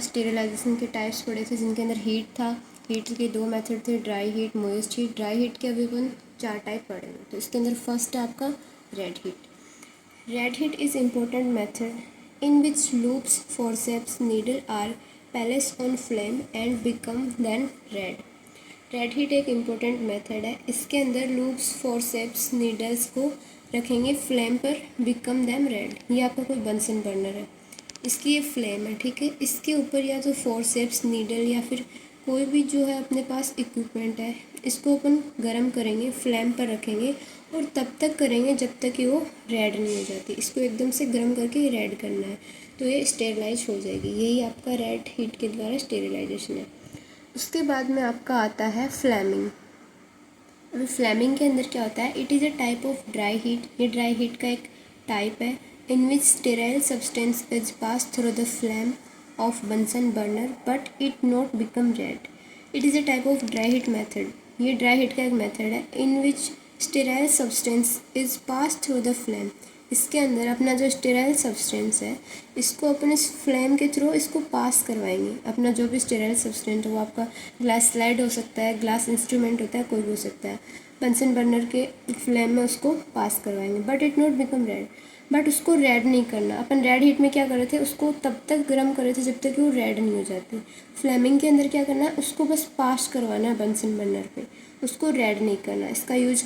Sterilisation के types पढ़े थे जिनके अंदर हीट था। हीट के दो मेथड थे, dry heat, moist heat. Dry heat के अभी अपन 4 टाइप पढ़ेंगे। तो इसके अंदर फर्स्ट है आपका red heat. Red heat is important method in which loops, forceps, needle are placed on flame and become then red. Red heat एक इम्पोर्टेंट मेथड है। इसके अंदर लूप्स, फोर्सेप्स, नीडल्स को रखेंगे फ्लेम पर, बिकम देम रेड। ये आपका कोई बंसन बर्नर है, इसकी ये फ्लेम है, ठीक है। इसके ऊपर या तो फोर्सेप्स, नीडल या फिर कोई भी जो है अपने पास इक्विपमेंट है, इसको अपन गर्म करेंगे, फ्लेम पर रखेंगे और तब तक करेंगे जब तक कि वो रेड नहीं हो जाती। इसको एकदम से गर्म करके रेड करना है तो ये स्टेरिलाइज हो जाएगी। यही आपका रेड हीट के द्वारा स्टेरिलाइजेशन है। उसके बाद में आपका आता है फ्लेमिंग। अभी फ्लेमिंग के अंदर क्या होता है, it is a type of dry heat. ये ड्राई हीट का एक टाइप है in which sterile substance is passed through the flame of Bunsen burner but it not become red. It is a type of dry heat method. ये dry heat का एक method है in which sterile substance is passed through the flame. इसके अंदर अपना जो sterile substance है इसको अपन इस फ्लेम के थ्रू इसको पास करवाएंगे। अपना जो भी स्टेराइल सब्सटेंस है वो आपका ग्लास स्लाइड हो सकता है, ग्लास इंस्ट्रूमेंट होता है, कोई भी हो सकता है। बंसन बर्नर के फ्लेम में उसको पास करवाएंगे but it not become red. But उसको रेड नहीं करना। अपन रेड हीट में क्या कर रहे थे, उसको तब तक गर्म कर रहे थे जब तक कि वो रेड नहीं हो जाती। फ्लेमिंग के अंदर क्या करना है, उसको बस पास करवाना है बंसन बर्नर पे, उसको रेड नहीं करना। इसका यूज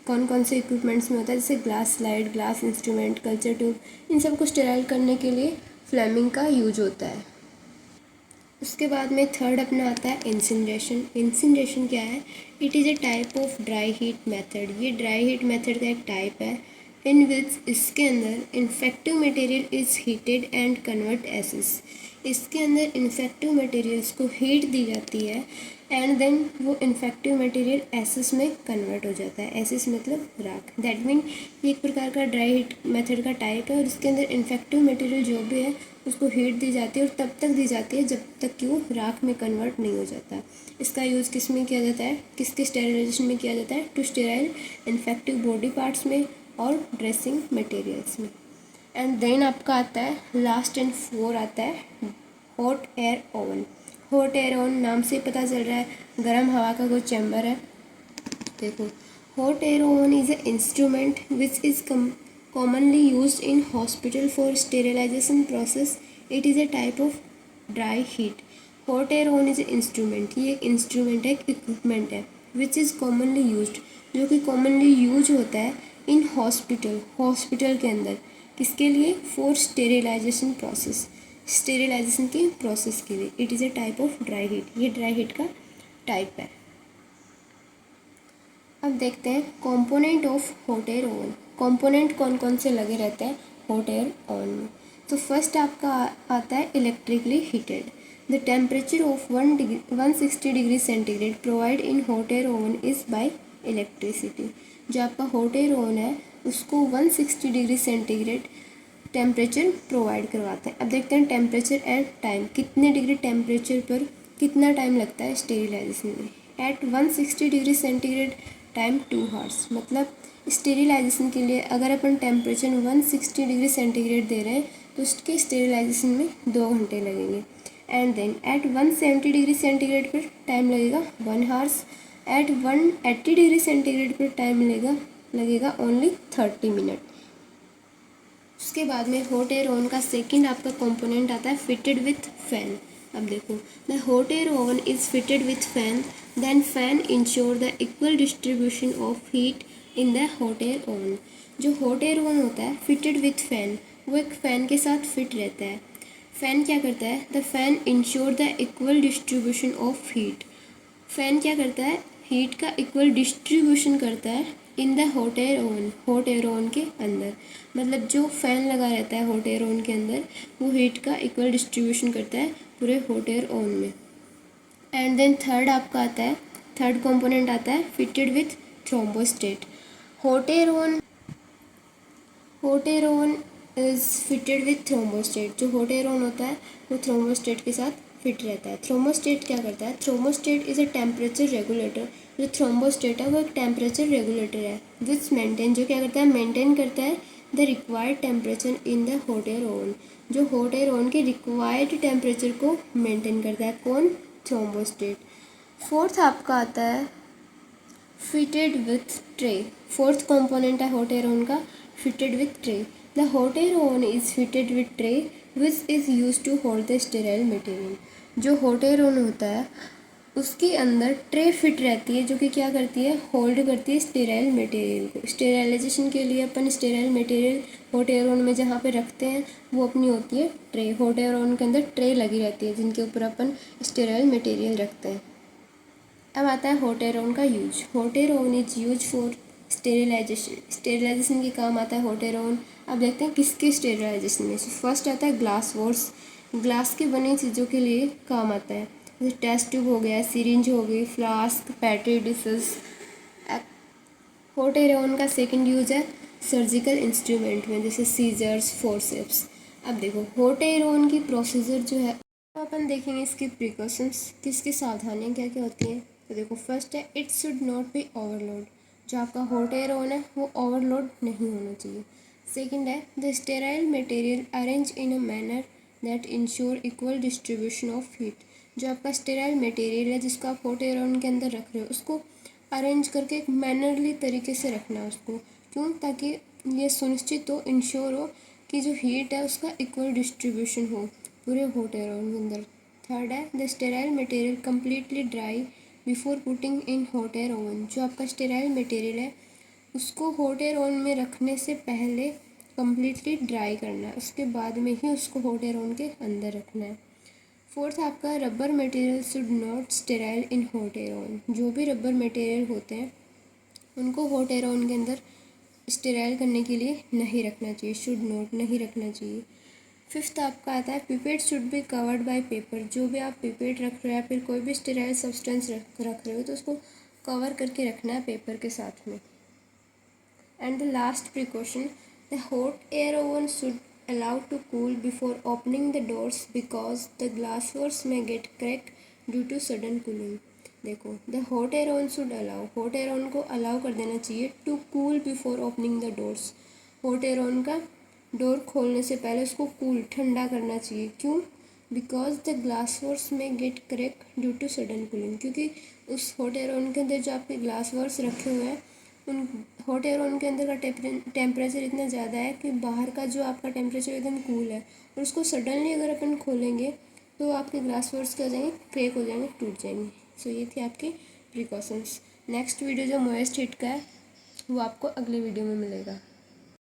कौन कौन से इक्विपमेंट्स में होता है, जैसे glass slide, glass instrument, culture tube, इन सबको स्टेराइल करने के लिए फ्लेमिंग का यूज होता है। उसके बाद में थर्ड अपना आता है इंसिनरेशन। इंसिनरेशन क्या है, it is a type of dry heat method. ये ड्राई हीट मेथड का एक टाइप है इन विच इसके अंदर infective material is heated and convert ashes. इसके अंदर इन्फेक्टिव मटेरियल्स को हीट दी जाती है एंड देन वो इन्फेक्टिव मटेरियल एसिस में कन्वर्ट हो जाता है। एसिस मतलब राख। दैट मीन ये एक प्रकार का ड्राई हीट मेथड का टाइप है और इसके अंदर इन्फेक्टिव मटेरियल जो भी है उसको हीट दी जाती है और तब तक दी जाती है जब तक कि वो राख में कन्वर्ट नहीं हो जाता। इसका यूज़ किस में किया जाता है, किसके स्टेरिलाइजेशन में किया जाता है, to sterile infective body parts में और ड्रेसिंग मटेरियल्स में। एंड देन आपका आता है लास्ट एंड 4 आता है hot air oven. Hot air oven नाम से पता चल रहा है गर्म हवा का कोई चैम्बर है। देखो, hot air oven is a instrument which is commonly used in hospital for sterilization process. It is a type of dry heat. hot air oven is an instrument. ये एक इंस्ट्रूमेंट है, एक इक्विपमेंट है which is commonly used, जो कि commonly use होता है in hospital, hospital के अंदर। किसके लिए, फॉर स्टेरिलाइजेशन प्रोसेस, स्टेरिलाइजेशन की प्रोसेस के लिए। It is a type of dry heat. ये ड्राई हीट का टाइप है। अब देखते हैं component of hot air oven. Component कौन कौन से लगे रहते हैं हॉट एयर ओवन में। तो फर्स्ट आपका आता है electrically heated. The temperature of 160 degree centigrade provide in hot air oven is by electricity. जो आपका हॉट एयर ओवन है उसको 160 डिग्री सेंटीग्रेड टेम्परेचर प्रोवाइड करवाते हैं। अब देखते हैं टेम्परेचर एंड टाइम, कितने डिग्री टेम्परेचर पर कितना टाइम लगता है स्टेरिलाइजेशन में। At 160 degree centigrade time 2 hours. मतलब स्टेरिलाइजेशन के लिए अगर अपन टेम्परेचर 160 डिग्री सेंटीग्रेड दे रहे हैं तो उसके स्टेरिलाइजेशन में 2 घंटे लगेंगे। And then at 170 degree centigrade पर टाइम लगेगा 1 आवर्स। एट 180 डिग्री सेंटीग्रेड पर टाइम लगेगा ओनली 30 मिनट। उसके बाद में हॉट एयर ओवन का सेकंड आपका कंपोनेंट आता है फिटेड विथ फैन। अब देखो, the hot air oven is fitted with fan, then fan insure the equal distribution of heat in the hot air oven. जो हॉट एयर ओवन होता है fitted with fan, वो एक fan के साथ fit रहता है। फ़ैन क्या करता है, the fan insure the equal distribution of heat. Fan क्या करता है, हीट का इक्वल डिस्ट्रीब्यूशन करता है इन the hot air oven, hot air oven के अंदर। मतलब जो फ़ैन लगा रहता है हॉट एयर ओवन के अंदर वो हीट का इक्वल डिस्ट्रीब्यूशन करता है पूरे हॉट एयर ओवन में। एंड देन थर्ड आपका आता है, थर्ड कंपोनेंट आता है fitted with thermostat. Hot air oven is fitted with thermostat. जो हॉट एयर ओवन होता है वो थ्रोम्बोस्टेट के साथ फिट रहता है। थ्रोम्बोस्टेट क्या करता है, थ्रोम्बोस्टेट इज़ अ टेम्परेचर रेगुलेटर। जो थ्रोम्बोस्टेट है वो एक टेम्परेचर रेगुलेटर है विच मेंटेन, जो क्या करता है, मेंटेन करता है the required temperature in the hot air oven, जो हॉट एयर ओवन के रिक्वायर्ड टेम्परेचर को मेंटेन करता है कौन, थर्मोस्टेट। फोर्थ आपका आता है fitted with tray, fourth component है हॉट एयर ओवन का fitted with tray. The hot air oven is fitted with tray which is use to hold the sterile material, जो हॉट एयर ओवन होता है उसके अंदर ट्रे फिट रहती है जो कि क्या करती है, होल्ड करती है स्टेराइल मटेरियल को। स्टेराइलाइजेशन के लिए अपन sterile material hot air oven में जहाँ पे रखते हैं वो अपनी होती है ट्रे, हॉट एयर ओवन के अंदर ट्रे लगी रहती है जिनके ऊपर अपन स्टेराइल मटेरियल रखते हैं। अब आता है हॉट एयर ओवन का use. Hot air oven is use for sterilization, sterilization के काम आता है हॉट एयर ओवन। अब देखते हैं किसके स्टेरिलाइजेशन में। फर्स्ट आता है ग्लास वॉर्स, ग्लास की बनी चीज़ों के लिए काम आता है, जैसे टेस्ट ट्यूब हो गया, सिरिंज हो गई, flask, petri dishes. Hot air oven का सेकंड यूज है सर्जिकल इंस्ट्रूमेंट में, जैसे सीजर्स, फोर्सेप्स। अब देखो हॉट एयर ओवन की प्रोसीजर जो है तो अपन देखेंगे इसकी प्रिकॉशंस, किसकी सावधानियाँ क्या क्या होती हैं। तो देखो फर्स्ट है it should not be overload, जो आपका हॉट एयर ओवन है वो ओवरलोड नहीं होना चाहिए। सेकंड है the sterile material arrange in a manner that ensure equal distribution of heat, जो आपका स्टेराइल मटेरियल है जिसको आप हॉट एयर ओवन के अंदर रख रहे हो उसको अरेंज करके एक मैनरली तरीके से रखना है उसको, क्यों, ताकि ये सुनिश्चित हो, इंश्योर हो कि जो हीट है उसका इक्वल डिस्ट्रीब्यूशन हो पूरे हॉट एयर ओवन के अंदर। थर्ड है the sterile material completely dry before putting in hot air oven, जो आपका स्टेराइल मटेरियल है उसको हॉट एयर ओवन में रखने से पहले कम्प्लीटली ड्राई करना है, उसके बाद में ही उसको हॉट एयर ओवन के अंदर रखना है। फोर्थ आपका rubber material should not sterile in hot air oven, जो भी रबर मटेरियल होते हैं उनको हॉट एयर ओवन के अंदर स्टेराइल करने के लिए नहीं रखना चाहिए, शुड नॉट नहीं रखना चाहिए। फिफ्थ आपका आता है pipette should be covered by paper, जो भी आप पिपेट रख रहे हैं या फिर कोई भी स्टेराइल सब्सटेंस रख रहे हो तो उसको कवर करके रखना है पेपर के साथ में। And the last precaution, the hot air oven should allowed to cool before opening the doors because the glassware may get cracked due to sudden cooling। देखो the hot air oven should allow, hot air oven को allow कर देना चाहिए to cool before opening the doors, hot air oven का door खोलने से पहले उसको कूल ठंडा करना चाहिए, क्यों, because the glasswares may get crack due to sudden cooling, क्योंकि उस हॉट एयर ओवन के अंदर जो आपके ग्लासवर्स रखे हुए हैं उन हॉट एयर ओवन के अंदर का टेम्परेचर इतना ज़्यादा है कि बाहर का जो आपका टेम्परेचर एकदम कूल है और उसको सडनली अगर अपन खोलेंगे तो आपके ग्लासवर्स क्या हो जाएंगे, क्रैक हो जाएंगे, टूट जाएंगे। सो ये थी आपकी प्रिकॉशंस। नेक्स्ट वीडियो जो मॉइस्ट हीट का है वो आपको अगले वीडियो में मिलेगा।